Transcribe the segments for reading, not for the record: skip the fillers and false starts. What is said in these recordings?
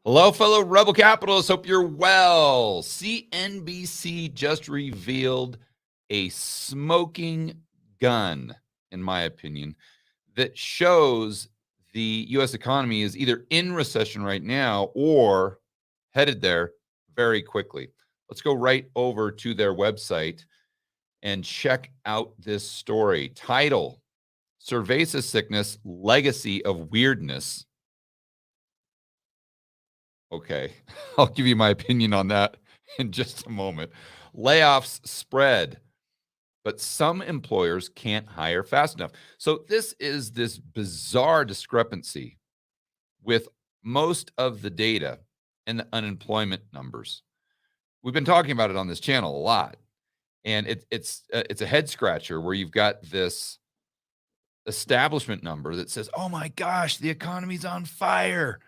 Hello, fellow Rebel Capitalists. Hope you're well. CNBC just revealed a smoking gun, in my opinion, that shows the U.S. economy is either in recession right now or headed there very quickly. Let's go right over to their website and check out this story. Title: Cerveza Sickness, Legacy of Weirdness. Okay, I'll give you my opinion on that in just a moment. Layoffs spread, but some employers can't hire fast enough. So this is this bizarre discrepancy with most of the data and the unemployment numbers. We've been talking about it on this channel a lot, and it's a head scratcher where you've got this establishment number that says, "Oh my gosh, the economy's on fire.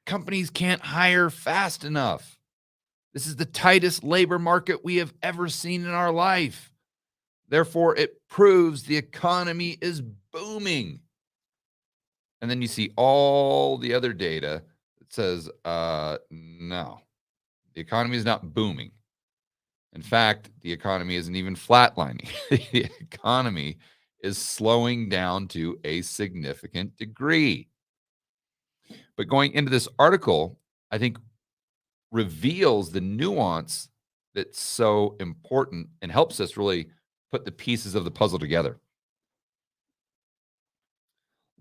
Companies can't hire fast enough. This is the tightest labor market we have ever seen in our life. Therefore, it proves the economy is booming." And then you see all the other data that says, no, the economy is not booming. In fact, the economy isn't even flatlining. The economy is slowing down to a significant degree. But going into this article, I think reveals the nuance that's so important and helps us really put the pieces of the puzzle together.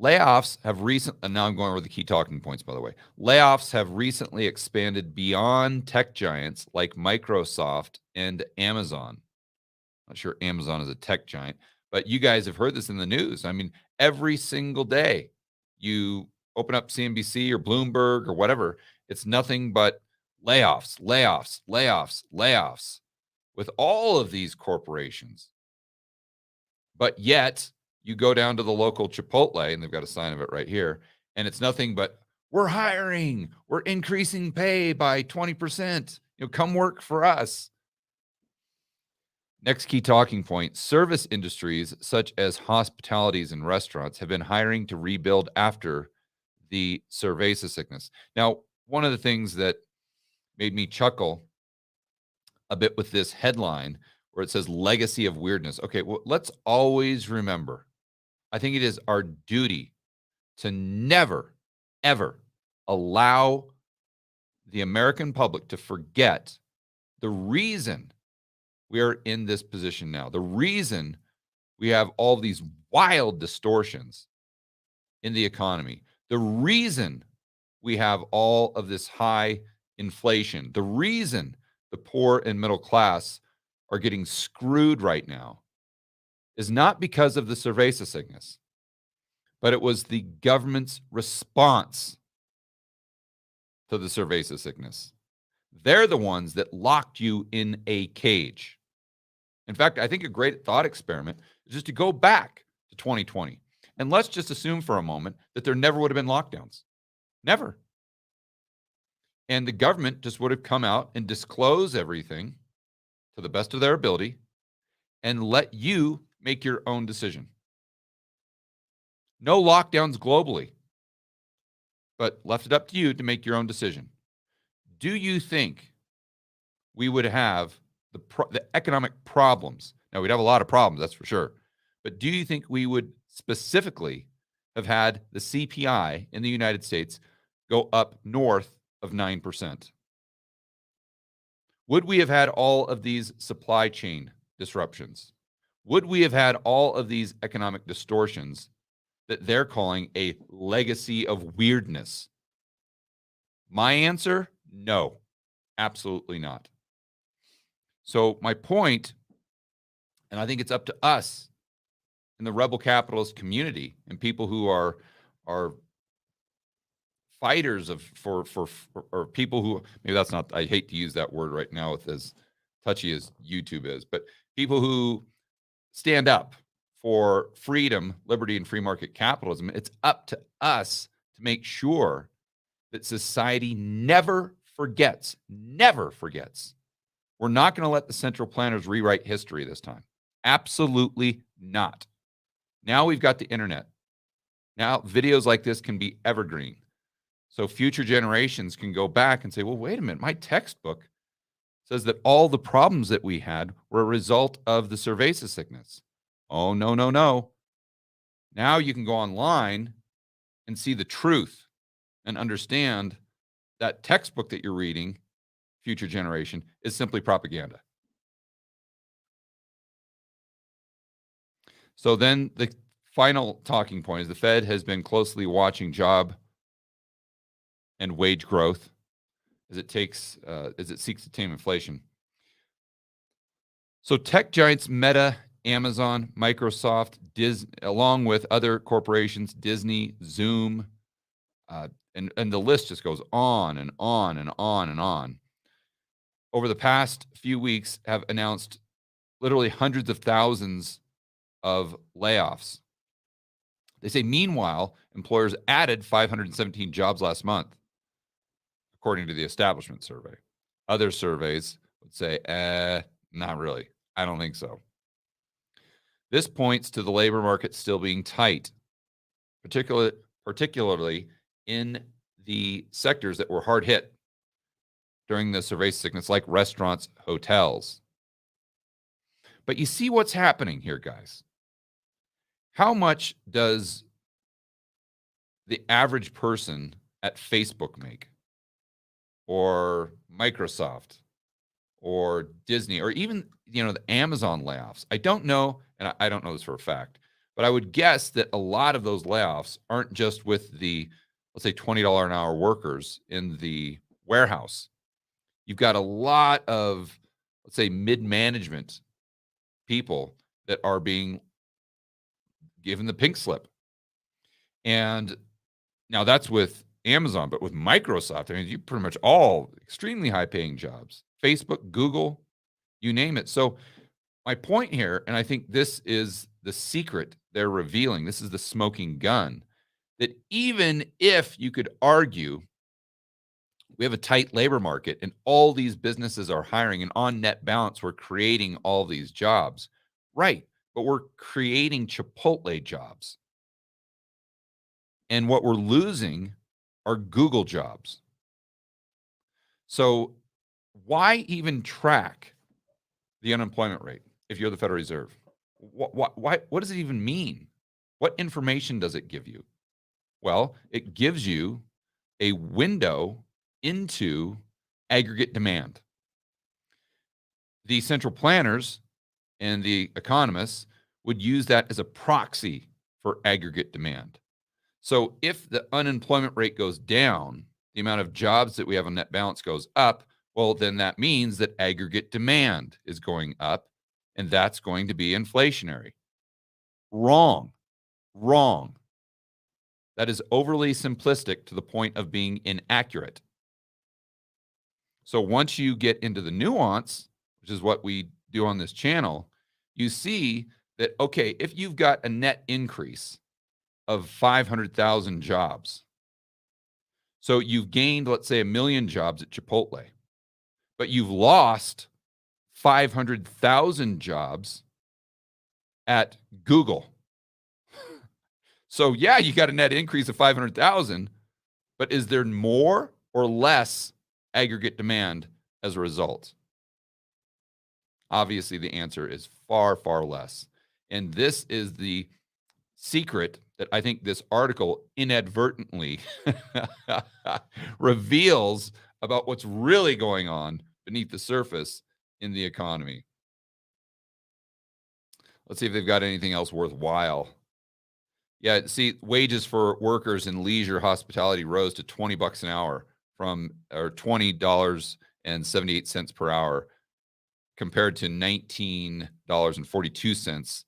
Layoffs have recently, and now I'm going over the key talking points, by the way. Layoffs have recently expanded beyond tech giants like Microsoft and Amazon. Not sure Amazon is a tech giant, but you guys have heard this in the news. I mean, every single day you open up CNBC or Bloomberg or whatever, it's nothing but layoffs, layoffs, layoffs, layoffs with all of these corporations. But yet you go down to the local Chipotle, and they've got a sign of it right here, and it's nothing but, "We're hiring, we're increasing pay by 20%. Come work for us." Next key talking point: service industries such as hospitalities and restaurants have been hiring to rebuild after the Cerveza sickness. Now, one of the things that made me chuckle a bit with this headline where it says legacy of weirdness. Okay, well, let's always remember, I think it is our duty to never, ever allow the American public to forget the reason we are in this position now, the reason we have all these wild distortions in the economy, the reason we have all of this high inflation, the reason the poor and middle class are getting screwed right now is not because of the Cerveza sickness, but it was the government's response to the Cerveza sickness. They're the ones that locked you in a cage. In fact, I think a great thought experiment is just to go back to 2020. And let's just assume for a moment that there never would have been lockdowns. Never. And the government just would have come out and disclosed everything to the best of their ability and let you make your own decision. No lockdowns globally, but left it up to you to make your own decision. Do you think we would have the economic problems? Now, we'd have a lot of problems, that's for sure. But do you think we would specifically have had the CPI in the United States go up north of 9%? Would we have had all of these supply chain disruptions? Would we have had all of these economic distortions that they're calling a legacy of weirdness? My answer, no, absolutely not. So my point, and I think it's up to us in the Rebel Capitalist community and people who are fighters for or people who, maybe that's not, I hate to use that word right now with as touchy as YouTube is, but people who stand up for freedom, liberty, and free market capitalism. It's up to us to make sure that society never forgets. We're not going to let the central planners rewrite history this time. Absolutely not. Now we've got the internet. Now videos like this can be evergreen. So future generations can go back and say, well, wait a minute, my textbook says that all the problems that we had were a result of the cerveza sickness. Oh, no, no, no. Now you can go online and see the truth and understand that textbook that you're reading, future generation, is simply propaganda. So then the final talking point is the Fed has been closely watching job and wage growth as it seeks to tame inflation. So tech giants Meta, Amazon, Microsoft, along with other corporations, Disney, Zoom, and the list just goes on and on and on and on. Over the past few weeks, have announced literally hundreds of thousands of layoffs. They say, meanwhile, employers added 517 jobs last month, according to the establishment survey. Other surveys would say, not really. I don't think so. This points to the labor market still being tight, particularly in the sectors that were hard hit during the cerveza sickness, like restaurants, hotels. But you see what's happening here, guys. How much does the average person at Facebook make, or Microsoft, or Disney, or even the Amazon layoffs? I don't know, and I don't know this for a fact, but I would guess that a lot of those layoffs aren't just with the, let's say, $20 an hour workers in the warehouse. You've got a lot of, let's say, mid-management people that are being given the pink slip. And now that's with Amazon, but with Microsoft, I mean, you pretty much all extremely high-paying jobs. Facebook, Google, you name it. So my point here, and I think this is the secret they're revealing, this is the smoking gun, that even if you could argue we have a tight labor market and all these businesses are hiring, and on net balance, we're creating all these jobs, right? But we're creating Chipotle jobs. And what we're losing are Google jobs. So why even track the unemployment rate if you're the Federal Reserve? What does it even mean? What information does it give you? Well, it gives you a window into aggregate demand. The central planners and the economists would use that as a proxy for aggregate demand. So if the unemployment rate goes down, the amount of jobs that we have on net balance goes up, well, then that means that aggregate demand is going up, and that's going to be inflationary. Wrong. That is overly simplistic to the point of being inaccurate. So once you get into the nuance, which is what we do on this channel, you see that, okay, if you've got a net increase of 500,000 jobs, so you've gained, let's say, 1 million jobs at Chipotle, but you've lost 500,000 jobs at Google. So yeah, you got a net increase of 500,000, but is there more or less aggregate demand as a result? Obviously, the answer is far, far less. And this is the secret that I think this article inadvertently reveals about what's really going on beneath the surface in the economy. Let's see if they've got anything else worthwhile. Yeah, see, wages for workers in leisure hospitality rose to $20 an hour or $20.78 per hour, compared to $19.42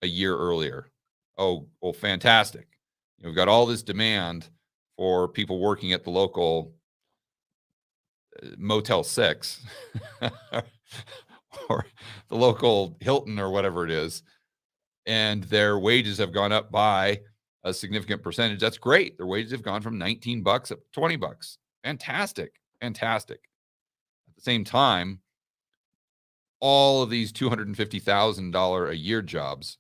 a year earlier. Oh, well, fantastic. We've got all this demand for people working at the local Motel 6 or the local Hilton or whatever it is, and their wages have gone up by a significant percentage. That's great. Their wages have gone from $19 up to $20. Fantastic. At the same time, all of these $250,000 a year jobs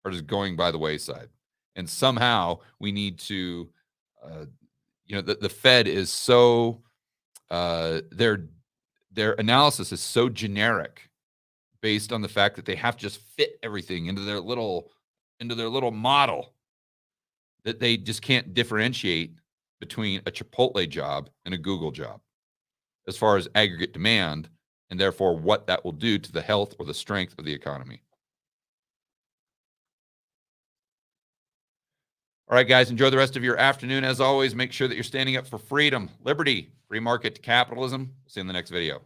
are just going by the wayside. And somehow we need to, the Fed is so their analysis is so generic based on the fact that they have to just fit everything into their little model that they just can't differentiate between a Chipotle job and a Google job as far as aggregate demand and therefore what that will do to the health or the strength of the economy. All right, guys, enjoy the rest of your afternoon. As always, make sure that you're standing up for freedom, liberty, free market capitalism. See you in the next video.